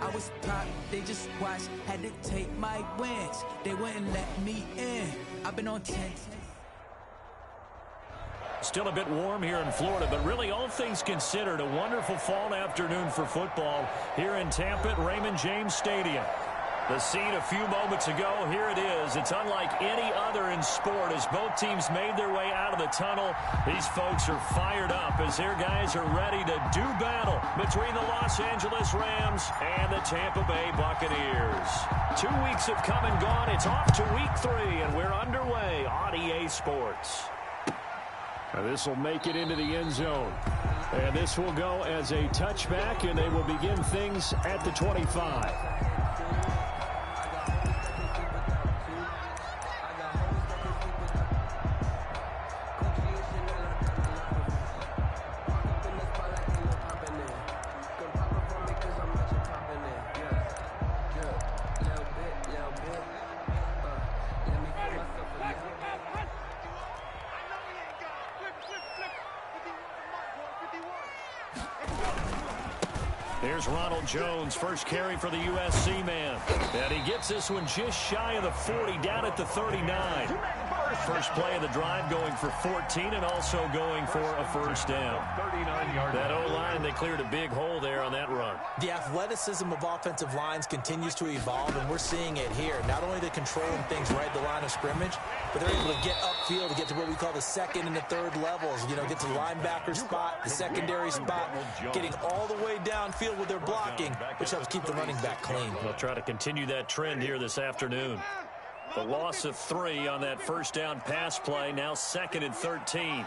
I was top, they just watched, had to take my wins. They wouldn't let me in. I've been on 10. Still a bit warm here in Florida, but really all things considered, a wonderful fall afternoon for football here in Tampa at Raymond James Stadium. The scene a few moments ago, here it is. It's unlike any other in sport as both teams made their way out of the tunnel. These folks are fired up as their guys are ready to do battle between the Los Angeles Rams and the Tampa Bay Buccaneers. 2 weeks have come and gone. It's off to week 3, and we're underway on EA Sports. Now this will make it into the end zone. And this will go as a touchback, and they will begin things at the 25. Here's Ronald Jones, first carry for the USC man. And he gets this one just shy of the 40, down at the 39. First play of the drive going for 14 and also going for a first down. That O-line, they cleared a big hole there on that run. The athleticism of offensive lines continues to evolve, and we're seeing it here. Not only they're controlling things right at the line of scrimmage, but they're able to get upfield to get to what we call the second and the third levels. You know, get to the linebacker spot, the secondary spot, getting all the way downfield with their blocking, which helps keep the running back clean. They'll try to continue that trend here this afternoon. The loss of 3 on that first down pass play, now 2nd and 13.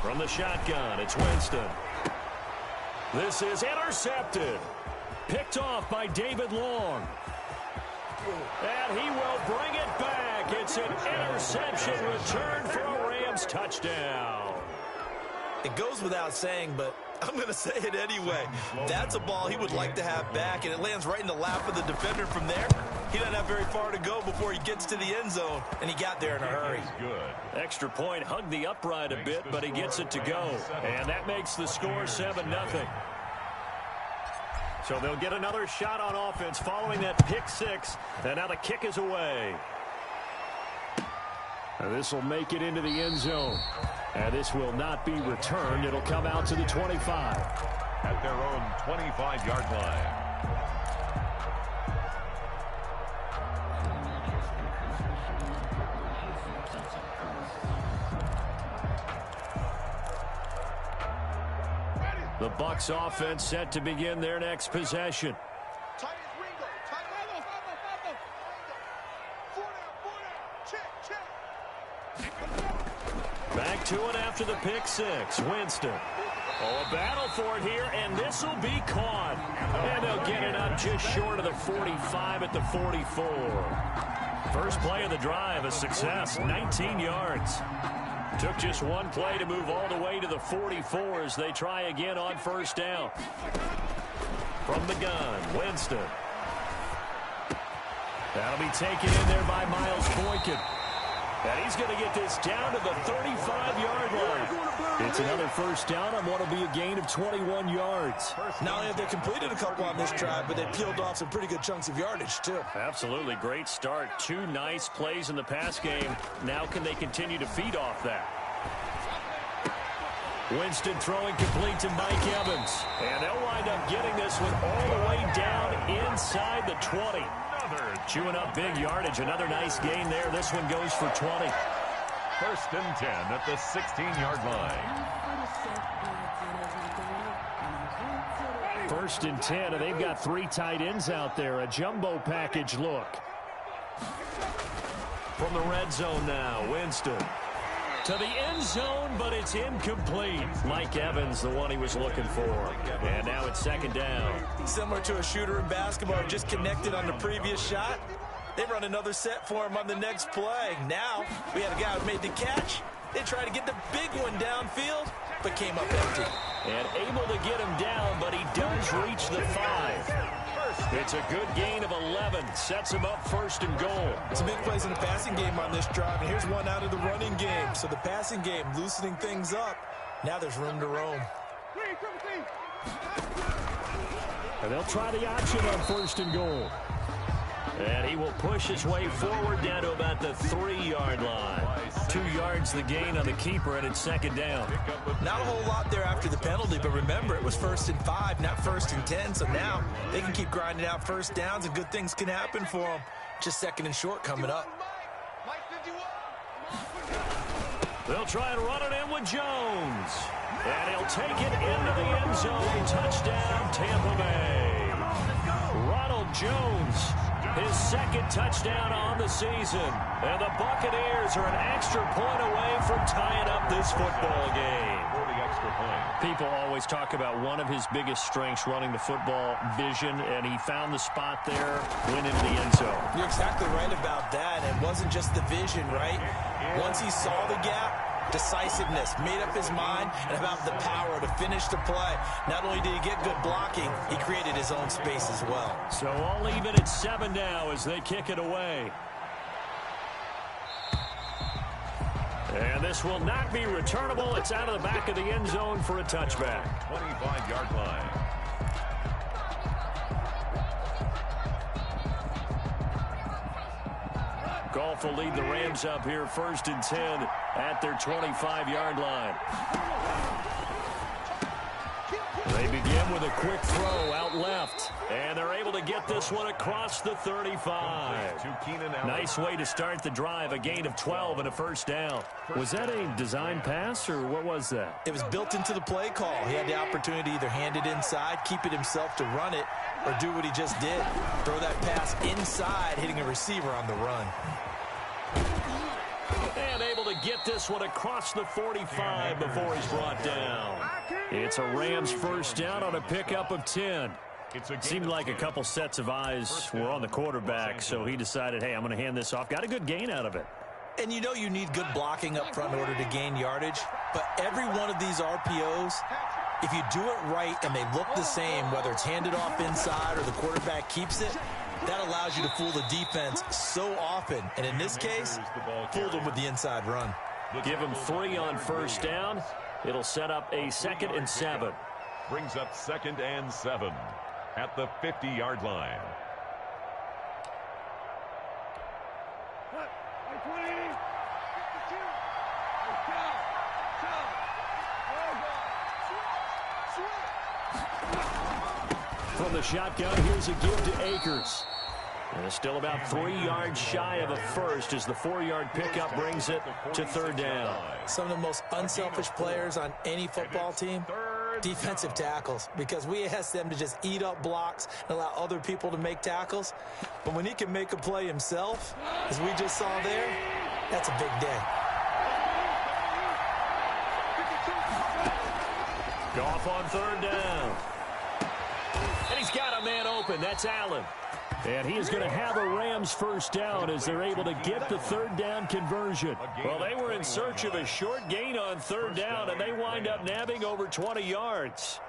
From the shotgun, it's Winston. This is intercepted. Picked off by David Long. And he will bring it back. It's an interception return for a Rams touchdown. It goes without saying, but I'm going to say it anyway. That's a ball he would like to have back, and it lands right in the lap of the defender from there. He doesn't have very far to go before he gets to the end zone, and he got there in a hurry. Good. Extra point, hugged the upright a bit, but he gets it to go. And that makes the score 7-0. So they'll get another shot on offense following that pick 6, and now the kick is away. Now this will make it into the end zone. And this will not be returned. It'll come out to the 25. At their own 25-yard line. The Bucs offense set to begin their next possession. Back to it after the pick 6. Winston. Oh, a battle for it here, and this will be caught. And they'll get it up just short of the 45 at the 44. First play of the drive, a success, 19 yards. Took just one play to move all the way to the 44 as they try again on first down. From the gun, Winston. That'll be taken in there by Miles Boykin. And he's going to get this down to the 35-yard line. It's another first down on what will be a gain of 21 yards. Not only have they completed a couple on this drive, but they peeled off some pretty good chunks of yardage, too. Absolutely. Great start. 2 nice plays in the pass game. Now can they continue to feed off that? Winston throwing complete to Mike Evans. And they'll wind up getting this one all the way down inside the 20. Chewing up big yardage. Another nice gain there. This one goes for 20. First and 10 at the 16-yard line. First and 10, and they've got 3 tight ends out there. A jumbo package look. From the red zone now, Winston. To the end zone, but it's incomplete. Mike Evans, the one he was looking for. And now it's 2nd down. Similar to a shooter in basketball, just connected on the previous shot. They run another set for him on the next play. Now, we had a guy who made the catch. They tried to get the big one downfield, but came up empty. And able to get him down, but he does reach the 5. It's a good gain of 11. Sets him up 1st and goal. Some big plays in the passing game on this drive, and here's one out of the running game. So the passing game loosening things up. Now there's room to roam. And they'll try the option on 1st and goal. And he will push his way forward down to about the 3-yard line. 2 yards the gain on the keeper, and it's 2nd down. Not a whole lot there after the penalty, but remember, it was 1st and 5, not 1st and 10. So now they can keep grinding out first downs, and good things can happen for them. Just 2nd and short coming up. They'll try and run it in with Jones. And he'll take it into the end zone. Touchdown, Tampa Bay. Ronald Jones, his 2nd touchdown on the season. And the Buccaneers are an extra point away from tying up this football game. For the extra point. People always talk about one of his biggest strengths, running the football, vision, and he found the spot there, went into the end zone. You're exactly right about that. It wasn't just the vision, right? Once he saw the gap, decisiveness, made up his mind, and about the power to finish the play. Not only did he get good blocking, he created his own space as well. So all even at 7 now as they kick it away. And this will not be returnable. It's out of the back of the end zone for a touchback. 25-yard line. Goff will lead the Rams up here 1st and 10 at their 25-yard line. They begin with a quick throw out left. And they're able to get this one across the 35. Nice way to start the drive. A gain of 12 and a 1st down. Was that a design pass or what was that? It was built into the play call. He had the opportunity to either hand it inside, keep it himself to run it, or do what he just did. Throw that pass inside, hitting a receiver on the run. And able to get this one across the 45 before he's brought down. It's a Rams 1st down on a pickup of 10. Seemed like a couple sets of eyes were on the quarterback, so he decided, hey, I'm going to hand this off. Got a good gain out of it. And you know you need good blocking up front in order to gain yardage, but every one of these RPOs, if you do it right and they look the same, whether it's handed off inside or the quarterback keeps it, that allows you to fool the defense so often. And in this case, fooled them with the inside run. Give him 3 on 1st down. It'll set up a 2nd and 7. Brings up 2nd and 7 at the 50-yard line. From the shotgun, here's a give to Akers. And still about 3 yards shy of a 1st as the 4-yard pickup brings it to 3rd down. Some of the most unselfish players on any football team, defensive tackles, because we ask them to just eat up blocks and allow other people to make tackles. But when he can make a play himself, as we just saw there, that's a big day. Goff on 3rd down. And he's got a man open. That's Allen. And he is going to have a Rams 1st down as they're able to get the 3rd down conversion. Well, they were in search of a short gain on 3rd down, and they wind up nabbing over 20 yards.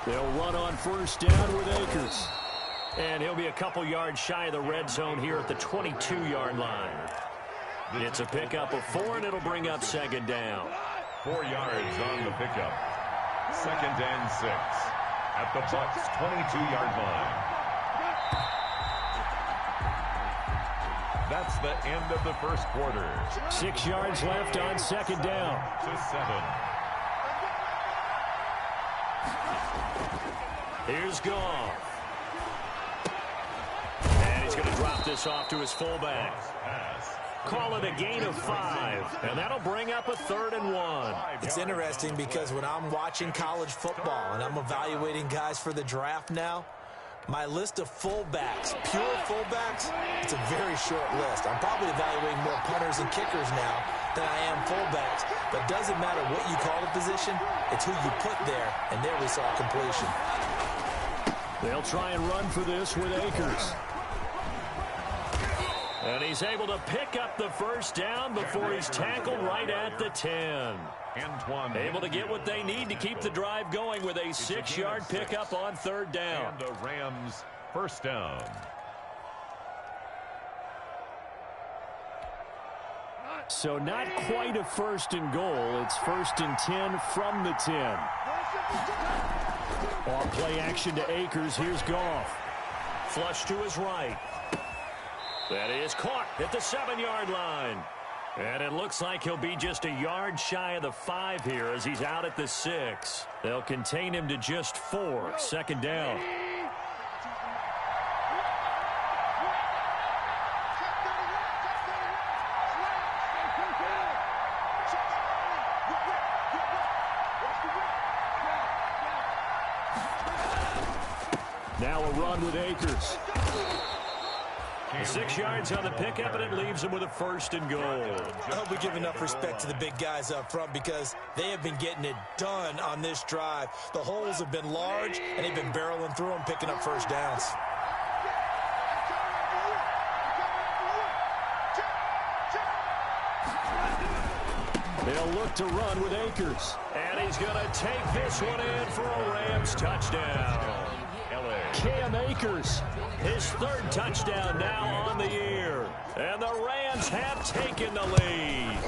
They'll run on 1st down with Akers. And he'll be a couple yards shy of the red zone here at the 22-yard line. It's a pickup of 4, and it'll bring up 2nd down. 4 yards on the pickup. 2nd and 6 at the Bucs 22-yard line. That's the end of the 1st quarter. 6 yards left on 2nd down. To 7. Here's Goff. And he's going to drop this off to his fullback. Call it a gain of 5. And that'll bring up a 3rd and 1. It's interesting because when I'm watching college football and I'm evaluating guys for the draft now, my list of fullbacks, pure fullbacks, it's a very short list. I'm probably evaluating more punters and kickers now than I am fullbacks. But it doesn't matter what you call the position, it's who you put there. And there we saw completion. They'll try and run for this with Akers. And he's able to pick up the first down before he's tackled right at the 10. Able to get what they need to keep the drive going with a 6-yard pickup on third down. And the Rams first down. So not quite a first and goal. It's first and 10 from the 10. On play action to Akers. Here's Goff. Flush to his right. That is caught at the 7-yard line. And it looks like he'll be just a yard shy of the 5 here as he's out at the 6. They'll contain him to just 4. Second down. Now a run with Akers. 6 yards on the pickup, and it leaves him with a first and goal. I hope we give enough respect to the big guys up front because they have been getting it done on this drive. The holes have been large, and they've been barreling through them, picking up first downs. They'll look to run with Akers. And he's going to take this one in for a Rams touchdown. Cam Akers, his 3rd touchdown now on the year. And the Rams have taken the lead.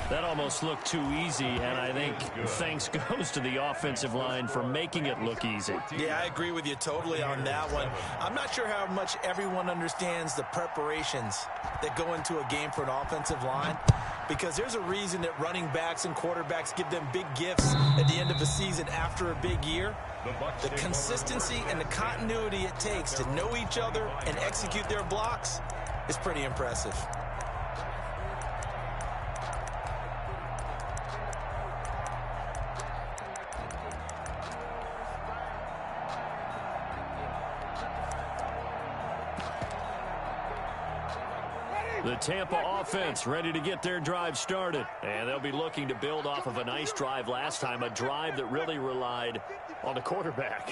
That almost looked too easy, and I think thanks goes to the offensive line for making it look easy. Yeah, I agree with you totally on that one. I'm not sure how much everyone understands the preparations that go into a game for an offensive line, because there's a reason that running backs and quarterbacks give them big gifts at the end of a season after a big year. The consistency and the continuity it takes to know each other and execute their blocks is pretty impressive. The Tampa offense ready to get their drive started. And they'll be looking to build off of a nice drive last time, a drive that really relied on the quarterback.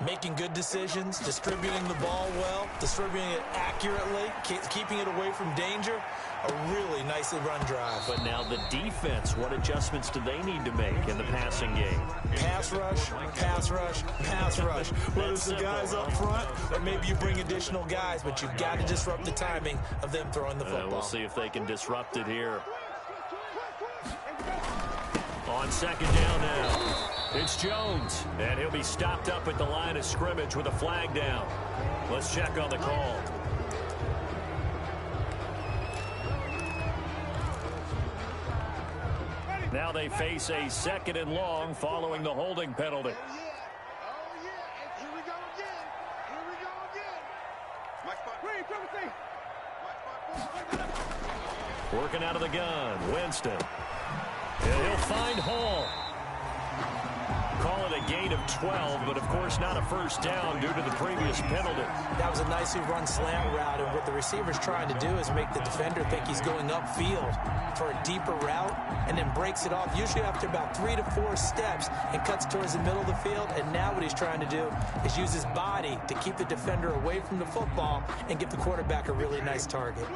Making good decisions, distributing the ball well, distributing it accurately, keeping it away from danger. A really nicely run drive. But now the defense, what adjustments do they need to make in the passing game? Pass rush, pass rush, pass rush. Whether it's the guys up front or maybe you bring additional guys, but you've got to disrupt the timing of them throwing the football. We'll see if they can disrupt it here. On second down now, it's Jones, and he'll be stopped up at the line of scrimmage with a flag down. Let's check on the call. Now they face a 2nd and long following the holding penalty. Working out of the gun, Winston. And he'll find Hall. Call it a gain of 12, but of course not a first down due to the previous penalty. That was a nicely run slant route, and what the receiver's trying to do is make the defender think he's going upfield for a deeper route, and then breaks it off, usually after about 3 to 4 steps, and cuts towards the middle of the field. And now what he's trying to do is use his body to keep the defender away from the football and give the quarterback a really nice target.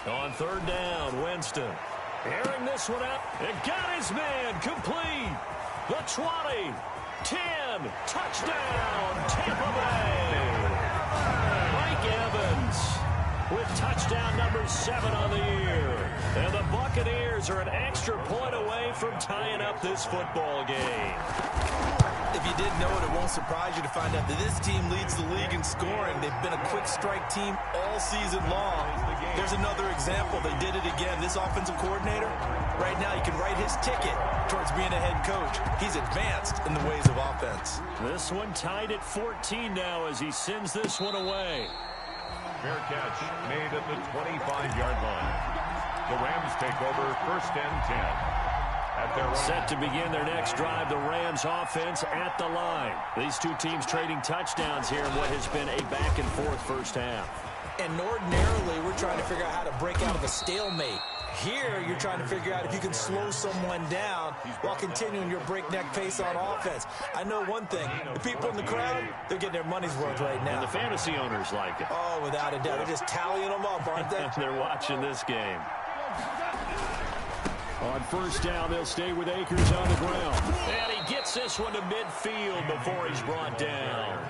On third down, Winston. Airing this one out. And got his man complete. The 20, 10, touchdown, Tampa Bay. Mike Evans with touchdown number 7 on the year. And the Buccaneers are an extra point away from tying up this football game. If you didn't know it, it won't surprise you to find out that this team leads the league in scoring. They've been a quick strike team all season long. There's another example. They did it again. This offensive coordinator, right now, he can write his ticket towards being a head coach. He's advanced in the ways of offense. This one tied at 14 now as he sends this one away. Fair catch made at the 25-yard line. The Rams take over first and 10. Set to begin their next drive, the Rams offense at the line. These two teams trading touchdowns here in what has been a back-and-forth first half. And ordinarily, we're trying to figure out how to break out of a stalemate Here, you're trying to figure out if you can slow someone down while continuing your breakneck pace on offense. I know one thing. The people in the crowd, they're getting their money's worth right now. And the fantasy owners like it. Oh, without a doubt. They're just tallying them up, aren't they? They're watching this game. On first down, they'll stay with Akers on the ground. And he gets this one to midfield before he's brought down.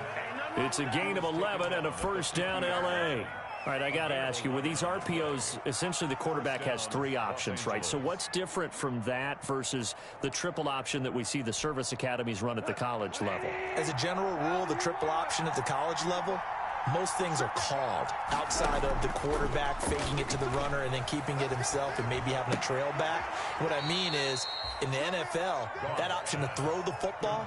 It's a gain of 11 and a first down, L.A. All right, I got to ask you, with these RPOs, essentially the quarterback has 3 options, right? So what's different from that versus the triple option that we see the service academies run at the college level? As a general rule, the triple option at the college level, most things are called outside of the quarterback faking it to the runner and then keeping it himself and maybe having a trail back. What I mean is, in the NFL, that option to throw the football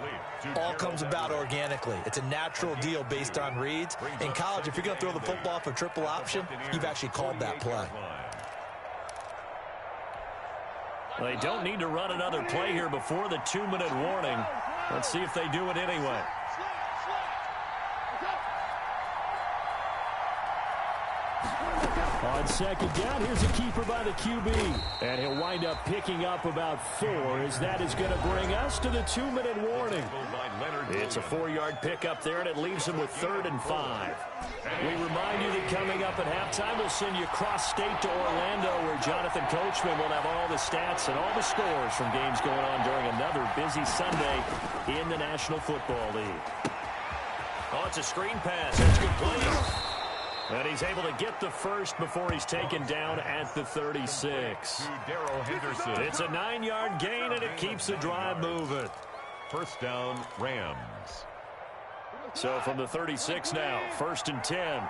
all comes about organically. It's a natural deal based on reads. In college, if you're going to throw the football for triple option, you've actually called that play. They don't need to run another play here before the 2-minute warning. Let's see if they do it anyway. On second down, here's a keeper by the QB. And he'll wind up picking up about 4, as that is going to bring us to the 2-minute warning. It's a 4-yard pickup there, and it leaves him with 3rd and 5. We remind you that coming up at halftime, we'll send you cross-state to Orlando, where Jonathan Coachman will have all the stats and all the scores from games going on during another busy Sunday in the National Football League. Oh, it's a screen pass. That's complete. And he's able to get the first before he's taken down at the 36. It's a 9-yard gain, and it keeps the drive moving. First down, Rams. So from the 36 now, 1st and 10.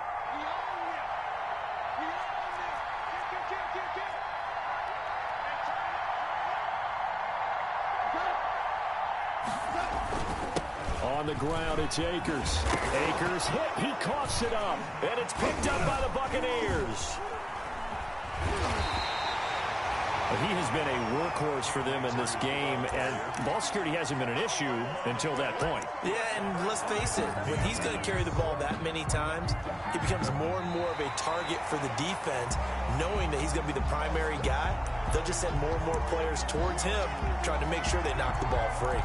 On the ground, it's Akers. Akers hit. He coughs it up. And it's picked up by the Buccaneers. He has been a workhorse for them in this game, and ball security hasn't been an issue until that point. Yeah, and let's face it, when he's going to carry the ball that many times, he becomes more and more of a target for the defense, knowing that he's going to be the primary guy. They'll just send more and more players towards him, trying to make sure they knock the ball free.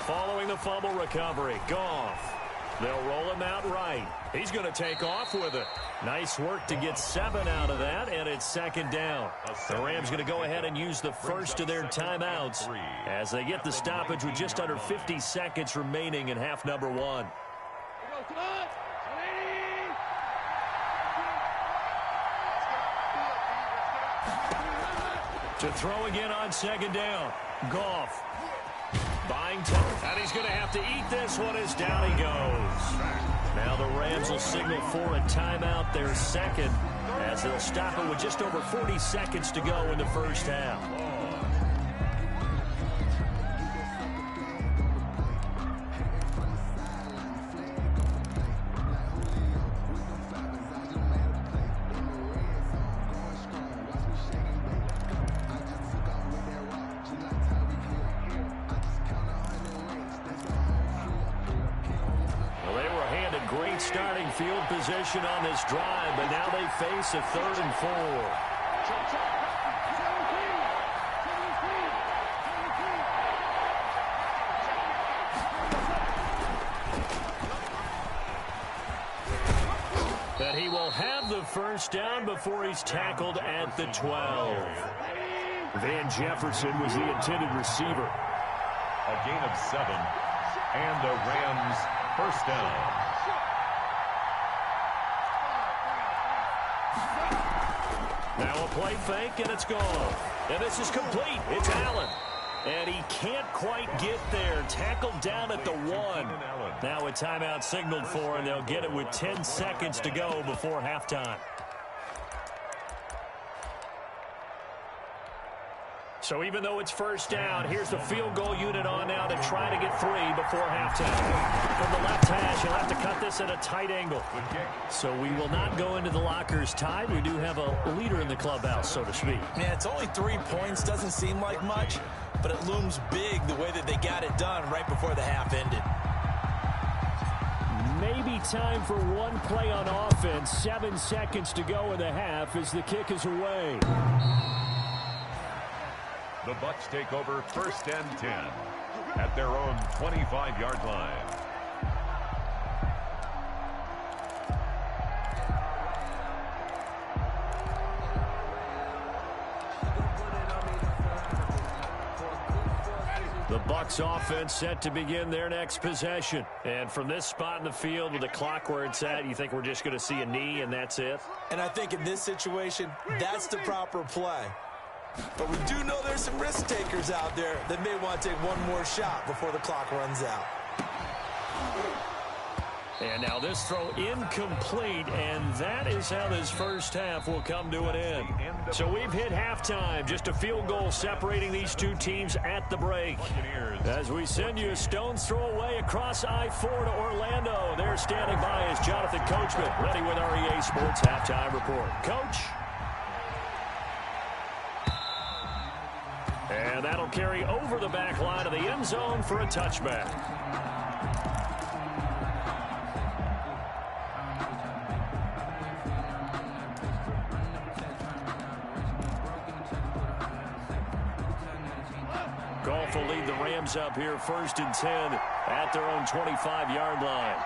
Following the fumble recovery, Goff. They'll roll him out right. He's going to take off with it. Nice work to get 7 out of that, and it's 2nd down. The Rams going to go ahead and use the first of their timeouts as they get the stoppage with just under 50 seconds remaining in half number 1. To throw again on 2nd down. Goff. Buying time, and he's going to have to eat this one as down he goes. Now the Rams will signal for a timeout, their 2nd, as they'll stop it with just over 40 seconds to go in the first half. Starting field position on this drive, but now they face a 3rd and 4. But he will have the first down before he's tackled at the 12. Van Jefferson was the intended receiver. A gain of 7, and the Rams first down. Now a play fake, and it's gone. And this is complete. It's Allen. And he can't quite get there. Tackled down at the 1. Now a timeout signaled for, and they'll get it with 10 seconds to go before halftime. So even though it's first down, here's the field goal unit on now to try to get 3 before halftime. From the left hash, he'll have to cut this at a tight angle. So we will not go into the lockers tied. We do have a leader in the clubhouse, so to speak. Yeah, it's only 3 points. Doesn't seem like much, but it looms big the way that they got it done right before the half ended. Maybe time for one play on offense. 7 seconds to go in the half as the kick is away. The Bucs take over 1st and 10 at their own 25-yard line. The Bucs offense set to begin their next possession. And from this spot in the field with the clock where it's at, you think we're just going to see a knee and that's it? And I think in this situation, that's the proper play. But we do know there's some risk takers out there that may want to take one more shot before the clock runs out. And now this throw incomplete, and that is how this first half will come to an end. So we've hit halftime, just a field goal separating these two teams at the break. As we send you a stone's throw away across I-4 to Orlando. There standing by is Jonathan Coachman, ready with our EA Sports Halftime Report. Coach? And that'll carry over the back line of the end zone for a touchback. Goff will lead the Rams up here 1st and 10 at their own 25-yard line.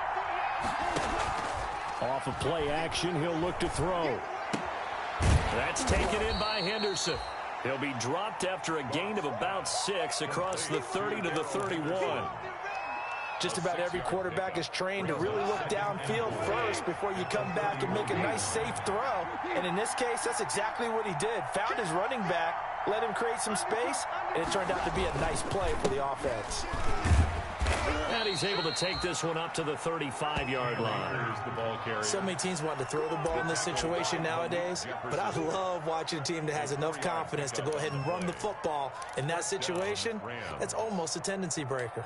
Off of play action, he'll look to throw. That's taken in by Henderson. He'll be dropped after a gain of about 6 across the 30 to the 31. Just about every quarterback is trained to really look downfield first before you come back and make a nice, safe throw. And in this case, that's exactly what he did. Found his running back, let him create some space, and it turned out to be a nice play for the offense. And he's able to take this one up to the 35-yard line. So many teams want to throw the ball in this situation nowadays, but I love watching a team that has enough confidence to go ahead and run the football. In that situation, that's almost a tendency breaker.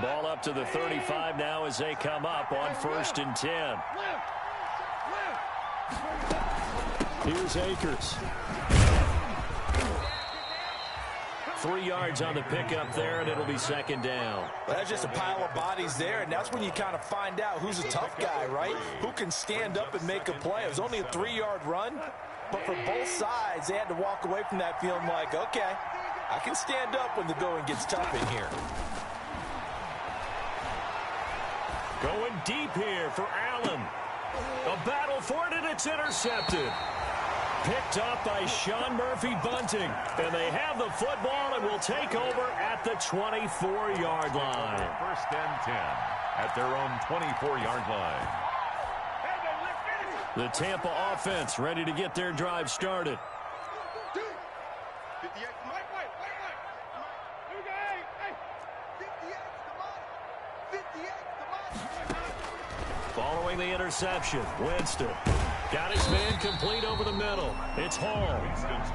Ball up to the 35 now as they come up on 1st and 10. Here's Akers. 3 yards on the pickup there, and it'll be 2nd down. Well, that's just a pile of bodies there, and that's when you kind of find out who's a tough guy, right? Who can stand up and make a play. It was only a 3-yard run, but for both sides, they had to walk away from that feeling like, okay, I can stand up when the going gets tough in here. Going deep here for Allen. A battle for it, and it's intercepted. Picked up by Sean Murphy-Bunting. And they have the football and will take over at the 24-yard line. 1st and 10 at their own 24-yard line. The Tampa offense ready to get their drive started. Following the interception, Winston got his man complete over the middle. It's Hall.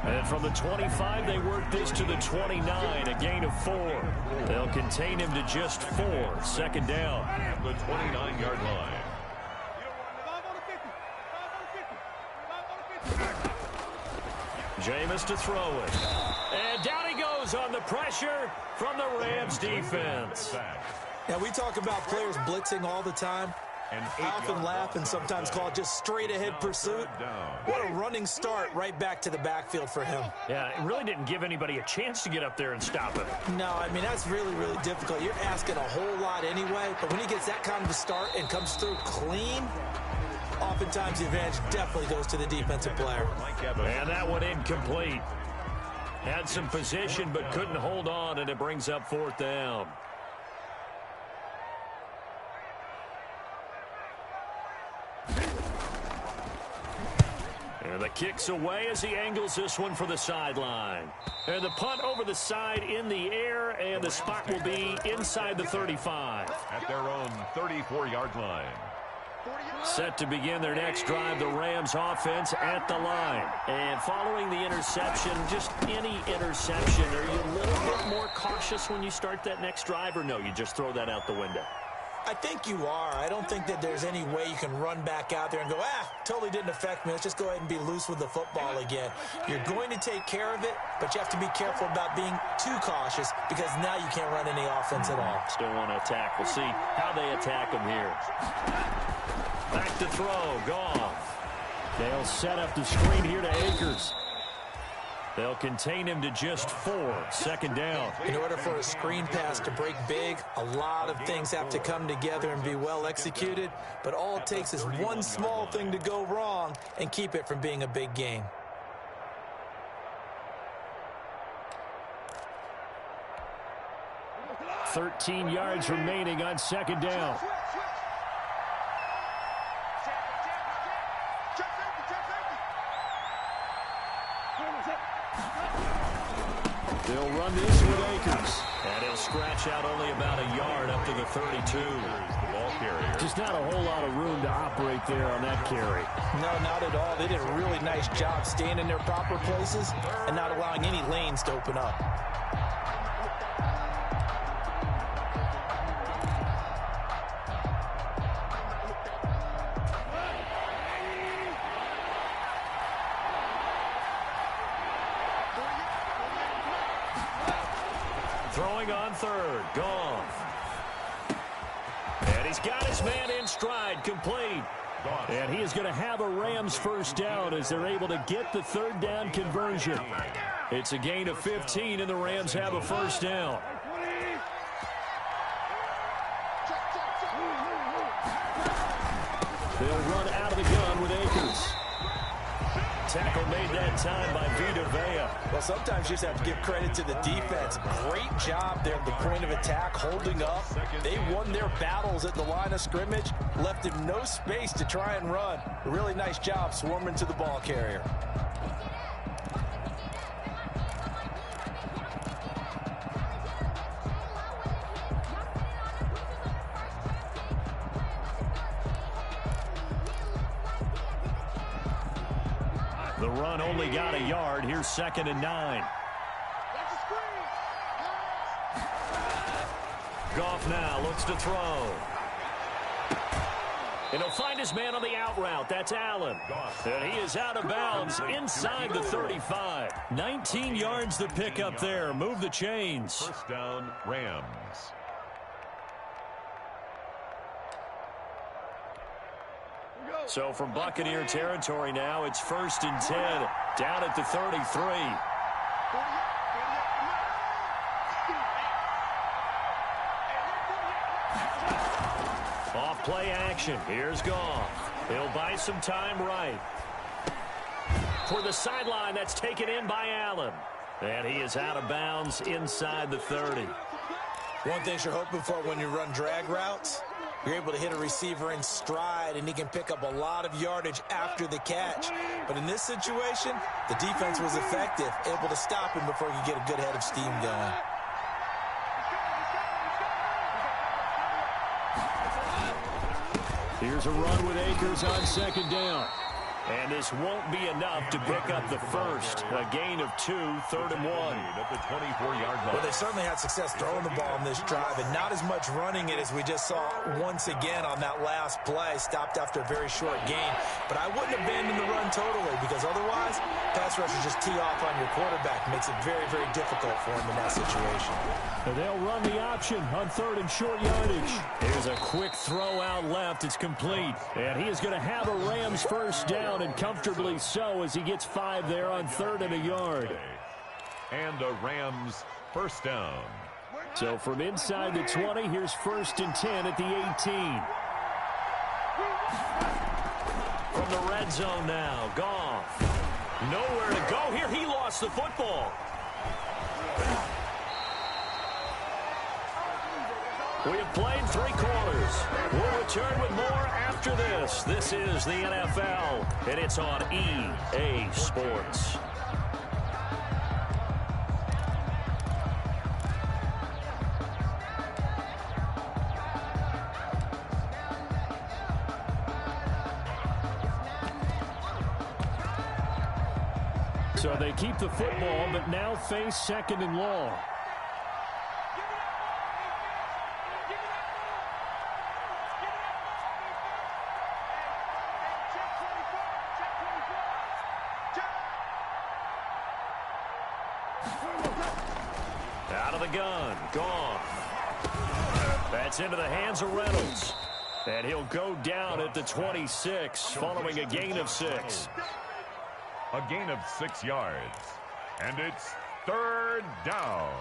And from the 25, they work this to the 29, a gain of 4. They'll contain him to just 4. 2nd down. The 29-yard line. Jameis to throw it. And down he goes on the pressure from the Rams defense. Now, we talk about players blitzing all the time. I often laugh and sometimes call it just straight-ahead pursuit. What a running start right back to the backfield for him. Yeah, it really didn't give anybody a chance to get up there and stop him. No, I mean, that's really, really difficult. You're asking a whole lot anyway, but when he gets that kind of a start and comes through clean, oftentimes the advantage definitely goes to the defensive player. And that one incomplete. Had some position but couldn't hold on, and it brings up 4th down. And the kick's away as he angles this one for the sideline. And the punt over the side in the air, and the spot will be inside the 35. At their own 34-yard line. Set to begin their next drive, the Rams offense at the line. And following the interception, just any interception, are you a little bit more cautious when you start that next drive, or no, you just throw that out the window? I think you are. I don't think that there's any way you can run back out there and go, totally didn't affect me. Let's just go ahead and be loose with the football again. You're going to take care of it, but you have to be careful about being too cautious because now you can't run any offense at all. Still want to attack. We'll see how they attack them here. Back to throw. Goff. They'll set up the screen here to Akers. They'll contain him to just 4. Second down. In order for a screen pass to break big, a lot of things have to come together and be well executed. But all it takes is one small thing to go wrong and keep it from being a big game. .13 yards remaining on second down. They'll run this with Akers. And he'll scratch out only about a yard up to the 32. The ball carrier. Just not a whole lot of room to operate there on that carry. No, not at all. They did a really nice job staying in their proper places and not allowing any lanes to open up. Throwing on third. Goff. And he's got his man in stride. Complete. And he is going to have a Rams first down as they're able to get the third down conversion. It's a gain of 15, and the Rams have a first down. They'll run out of the gun with Akers. Tackle made that time by Vita Vea. Well, sometimes you just have to give credit to the defense. Great job there at the point of attack, holding up. They won their battles at the line of scrimmage, left him no space to try and run. A really nice job swarming to the ball carrier. The run only got a yard. Here's 2nd and 9. Goff now looks to throw. And he'll find his man on the out route. That's Allen. And he is out of bounds inside the 35. 19 yards to pick up there. Move the chains. First down, Rams. So from Buccaneer territory now, it's 1st and 10, down at the 33. Off play action. Here's Goff. He'll buy some time right. For the sideline, that's taken in by Allen. And he is out of bounds inside the 30. One thing you're hoping for when you run drag routes, you're able to hit a receiver in stride, and he can pick up a lot of yardage after the catch. But in this situation, the defense was effective, able to stop him before he could get a good head of steam going. Here's a run with Akers on 2nd down. And this won't be enough to pick up the first. A gain of 2, 3rd and 1. At the 24-yard line. Well, they certainly had success throwing the ball in this drive, and not as much running it as we just saw once again on that last play. Stopped after a very short gain. But I wouldn't abandon the run totally, because otherwise, pass rushers just tee off on your quarterback. Makes it very, very difficult for him in that situation. And they'll run the option on 3rd and short yardage. Here's a quick throw out left. It's complete. And he is going to have a Rams first down, and comfortably so, as he gets 5 there on 3rd and a yard. And a Rams first down. So from inside the 20, here's 1st and 10 at the 18. From the red zone now, Goff. Nowhere to go here. He lost the football. We have played 3 quarters. We'll return with more after this. This is the NFL, and it's on EA Sports. So they keep the football, but now face 2nd and long. Out of the gun. Gone. That's into the hands of Reynolds. And he'll go down at the 26 following a gain of 6. A gain of 6 yards. And it's 3rd down.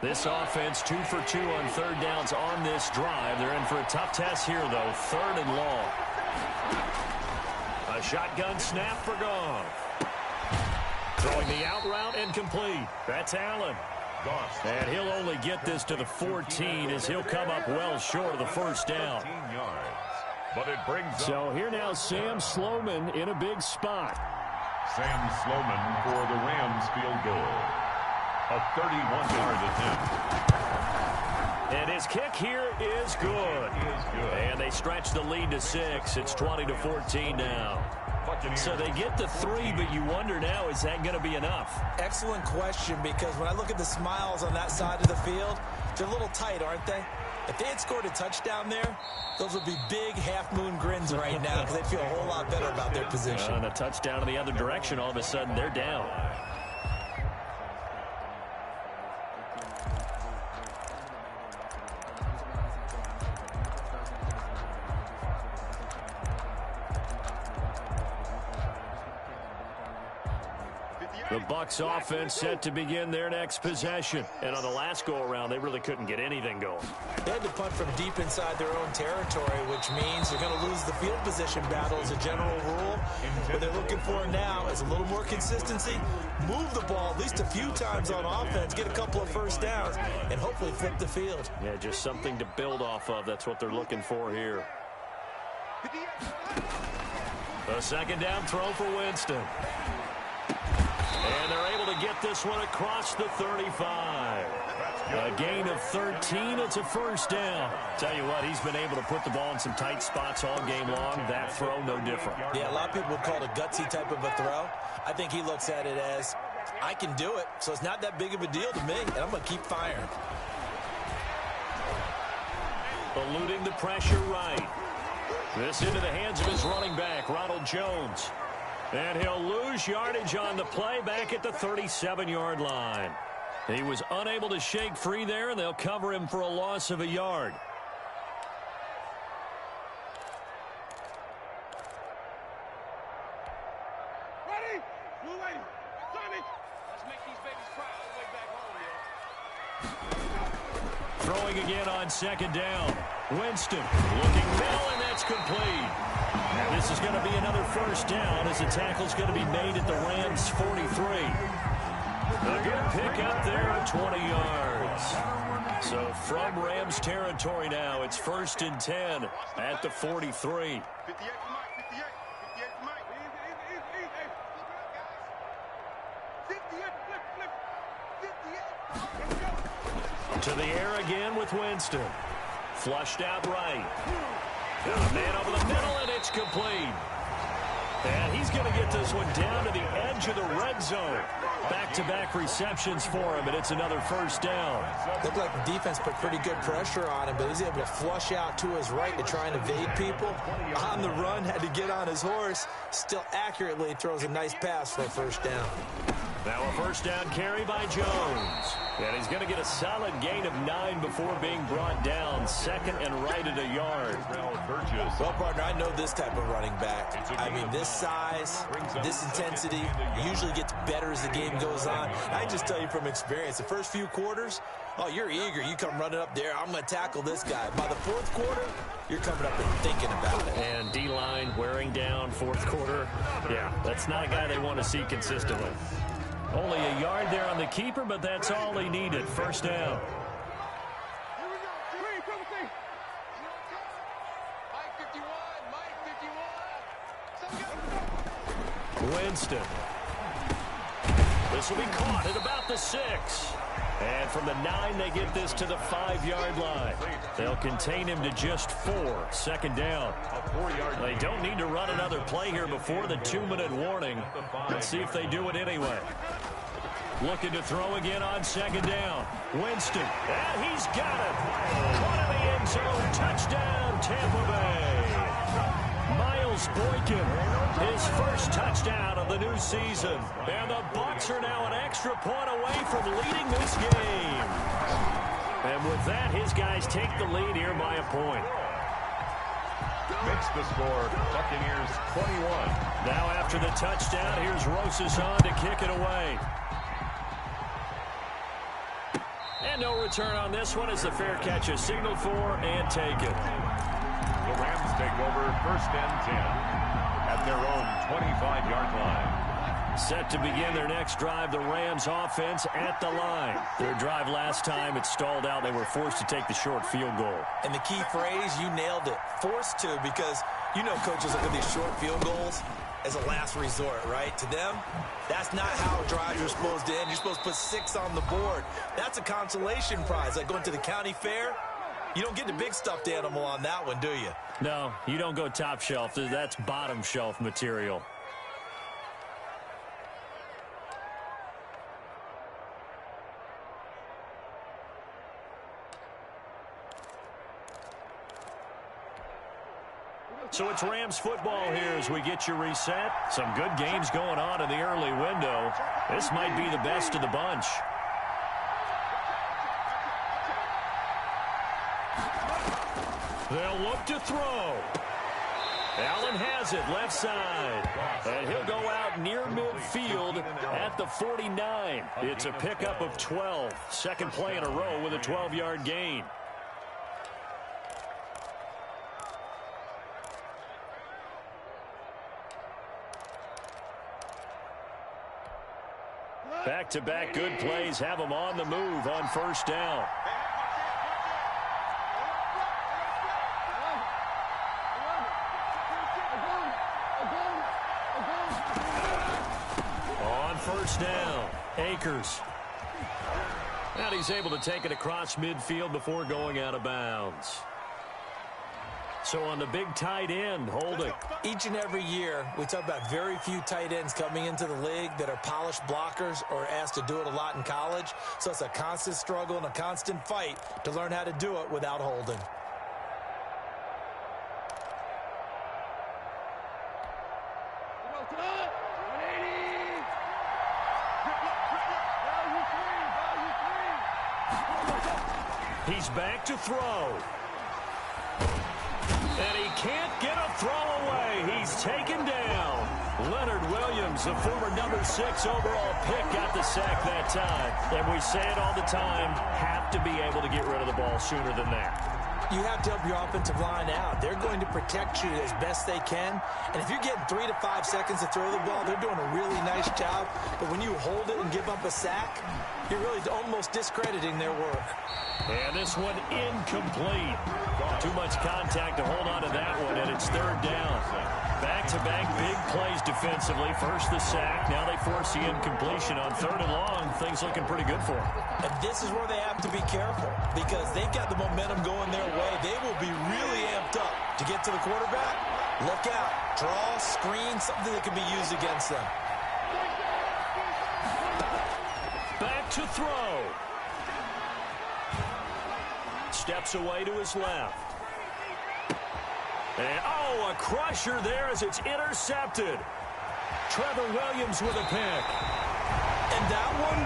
This offense 2 for 2 on 3rd downs on this drive. They're in for a tough test here, though. 3rd and long. A shotgun snap for Goff. Throwing the out route incomplete. That's Allen. And he'll only get this to the 14 as he'll come up well short of the 1st down. But it brings so here now Sam Sloman in a big spot. Sam Sloman for the Rams field goal. A 31-yard attempt. And his kick here is good. And they stretch the lead to 6. It's 20-14 now. So they get the 3, but you wonder now, is that going to be enough? Excellent question, because when I look at the smiles on that side of the field, they're a little tight, aren't they? If they had scored a touchdown there, those would be big half-moon grins right now because they'd feel a whole lot better about their position. And a touchdown in the other direction, all of a sudden they're down. The Bucs offense set to begin their next possession. And on the last go-around, they really couldn't get anything going. They had to punt from deep inside their own territory, which means they're going to lose the field position battle as a general rule. What they're looking for now is a little more consistency, move the ball at least a few times on offense, get a couple of 1st downs, and hopefully flip the field. Yeah, just something to build off of. That's what they're looking for here. A 2nd down throw for Winston. And they're able to get this one across the 35. A gain of 13. It's a 1st down. Tell you what, he's been able to put the ball in some tight spots all game long. That throw, no different. Yeah, a lot of people would call it a gutsy type of a throw. I think he looks at it as, I can do it, so it's not that big of a deal to me, and I'm going to keep firing. Eluding the pressure right. This into the hands of his running back, Ronald Jones. And he'll lose yardage on the play back at the 37-yard line. He was unable to shake free there, and they'll cover him for a loss of a yard. Ready? We're waiting. Tommy, let's make these babies cry all the way back home, yo. Throwing again on 2nd down. Winston looking middle, and that's complete. And this is going to be another 1st down as the tackle's going to be made at the Rams' 43. A good pick up there at 20 yards. So from Rams territory now, it's 1st and 10 at the 43. 58 for Mike, 58 for Mike. Easy. 58, flip. 58. Let's go. To the air again with Winston. Flushed out right. Got a man over the middle, and it's complete. And he's going to get this one down to the edge of the red zone. Back-to-back receptions for him, and it's another 1st down. Looked like the defense put pretty good pressure on him, but he's able to flush out to his right to try and evade people. On the run, had to get on his horse. Still accurately throws a nice pass for a 1st down. Now a 1st down carry by Jones. And he's going to get a solid gain of 9 before being brought down. 2nd and right at a yard. Well, partner, I know this type of running back. I mean, this size, this intensity usually gets better as the game goes on. I just tell you from experience, the first few quarters, oh, you're eager. You come running up there, I'm going to tackle this guy. By the 4th quarter, you're coming up and thinking about it. And D-line wearing down 4th quarter. Yeah, that's not a guy they want to see consistently. Only a yard there on the keeper, but that's all he needed. 1st down. Here we go. Green, come see. Mike 51. Winston. This will be caught at about the 6. And from the 9, they get this to the 5-yard line. They'll contain him to just 4. Second down. They don't need to run another play here before the 2-minute warning. Let's see if they do it anyway. Looking to throw again on second down. Winston, and he's got it. Caught in the end zone. Touchdown, Tampa Bay. Miles Boykin, his first touchdown of the new season. And the Bucs are now an extra point away from leading this game. And with that, his guys take the lead here by a point. Makes the score, Buccaneers 21. Now after the touchdown, here's Rosas on to kick it away. And no return on this one as the fair catch is signaled for and taken. The Rams take over 1st and 10 at their own 25-yard line. Set to begin their next drive, the Rams offense at the line. Their drive last time, it stalled out. They were forced to take the short field goal. And the key phrase, you nailed it, forced to, because you know coaches look at these short field goals as a last resort, right? To them, that's not how drives are supposed to end. You're supposed to put 6 on the board. That's a consolation prize, like going to the county fair. You don't get the big stuffed animal on that one, do you? No, you don't go top shelf. That's bottom shelf material. So it's Rams football here as we get you reset. Some good games going on in the early window. This might be the best of the bunch. They'll look to throw. Allen has it left side. And he'll go out near midfield at the 49. It's a pickup of 12. Second play in a row with a 12-yard gain. Back-to-back good plays have them on the move on first down. On first down, Akers. And he's able to take it across midfield before going out of bounds. So on the big tight end, holding. Each and every year, we talk about very few tight ends coming into the league that are polished blockers or asked to do it a lot in college. So it's a constant struggle and a constant fight to learn how to do it without holding. He's back to throw. And he can't get a throw away. He's taken down. Leonard Williams, the former number 6 overall pick, got the sack that time. And we say it all the time, have to be able to get rid of the ball sooner than that. You have to help your offensive line out. They're going to protect you as best they can. And if you're getting 3 to 5 seconds to throw the ball, they're doing a really nice job. But when you hold it and give up a sack, you're really almost discrediting their work. And this one incomplete. Too much contact to hold on to that one, and it's third down. Back-to-back big plays defensively. First the sack, now they force the incompletion on third and long. Things looking pretty good for them. And this is where they have to be careful because they've got the momentum going their way. They will be really amped up to get to the quarterback. Look out. Draw, screen, something that can be used against them. Back to throw. Steps away to his left. And, oh, a crusher there as it's intercepted. Trevor Williams with a pick. And that one,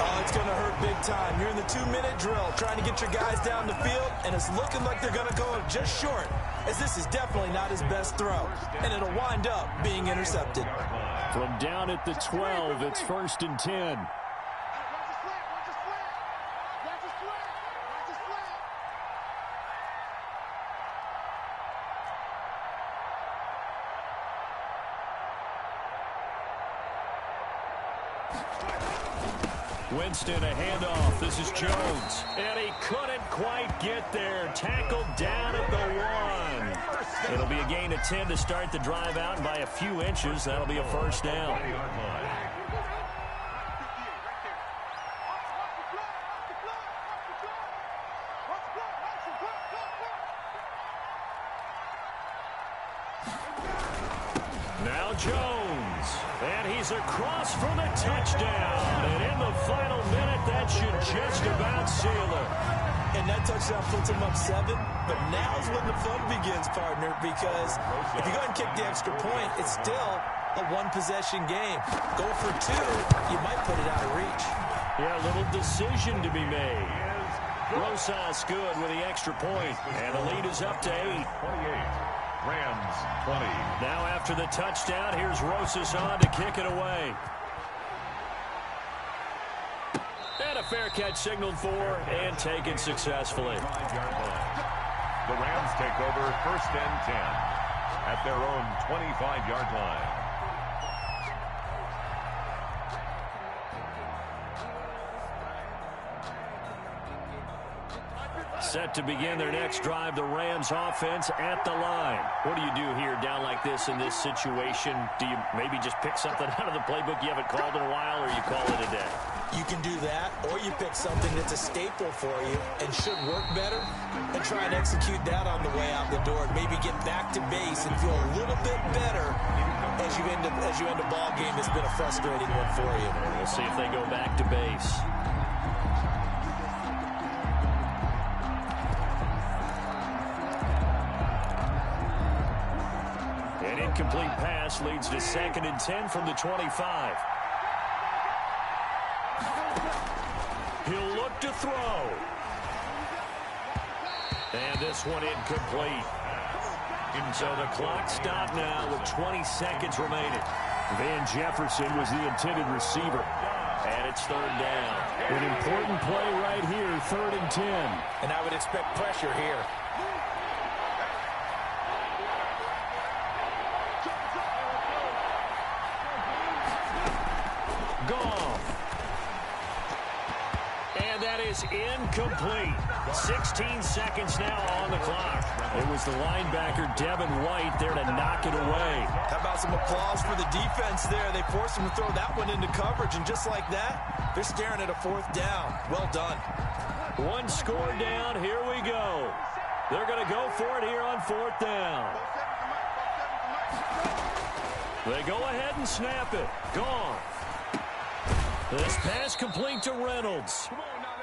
oh, it's going to hurt big time. You're in the 2-minute drill trying to get your guys down the field, and it's looking like they're going to go just short, as this is definitely not his best throw, and it'll wind up being intercepted. From down at the 12, it's 1st and 10. Winston, a handoff. This is Jones. And he couldn't quite get there. Tackled down at the 1. It'll be a gain of 10 to start the drive out, and by a few inches, that'll be a first down. And he's across for the touchdown. And in the final minute, that should just about seal it. And that touchdown puts him up 7. But now's when the fun begins, partner, because if you go ahead and kick the extra point, it's still a one-possession game. Go for 2, you might put it out of reach. Yeah, a little decision to be made. Rosas good with the extra point, and the lead is up to 8. 28. Rams 20. Now after the touchdown, here's Rosas on to kick it away. And a fair catch signaled for and taken successfully. 5-yard line. The Rams take over 1st and 10 at their own 25-yard line. Set to begin their next drive, the Rams offense at the line. What do you do here down like this in this situation? Do you maybe just pick something out of the playbook you haven't called in a while, or you call it a day? You can do that, or you pick something that's a staple for you and should work better and try and execute that on the way out the door and maybe get back to base and feel a little bit better as you end a ball game that's been a frustrating one for you. We'll see if they go back to base. An incomplete pass leads to 2nd and 10 from the 25. He'll look to throw. And this one incomplete. And so the clock stopped now with 20 seconds remaining. Van Jefferson was the intended receiver. And it's 3rd down. An important play right here, 3rd and 10. And I would expect pressure here. Gone. And that is incomplete. 16 seconds now on the clock. It was the linebacker, Devin White, there to knock it away. How about some applause for the defense there? They forced him to throw that one into coverage, and just like that, they're staring at a 4th down. Well done. One score down. Here we go. They're going to go for it here on 4th down. They go ahead and snap it. Gone. This pass complete to Reynolds.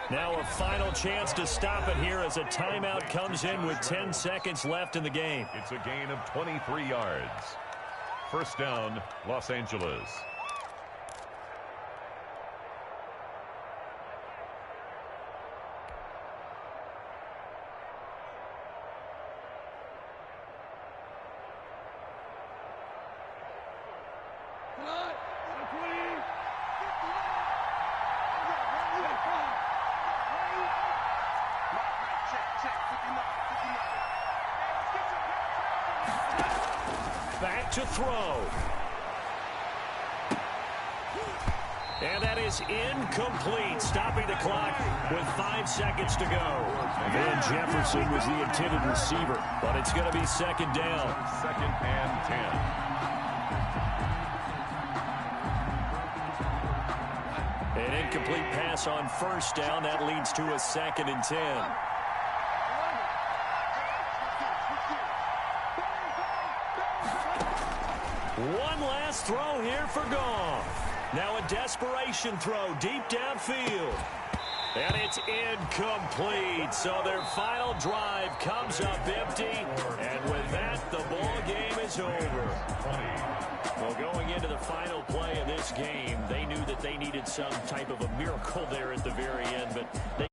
Now a final chance to stop it here as a timeout comes in with 10 seconds left in the game. It's a gain of 23 yards. 1st down, Los Angeles. Back to throw. And that is incomplete, stopping the clock with 5 seconds to go. Van Jefferson was the intended receiver, but it's going to be 2nd down. 2nd and 10. An incomplete pass on 1st down. That leads to a 2nd and 10. One last throw here for Goff. Now a desperation throw deep downfield. And it's incomplete. So their final drive comes up empty. And with that, the ball game is over. Well, going into the final play of this game, they knew that they needed some type of a miracle there at the very end. But they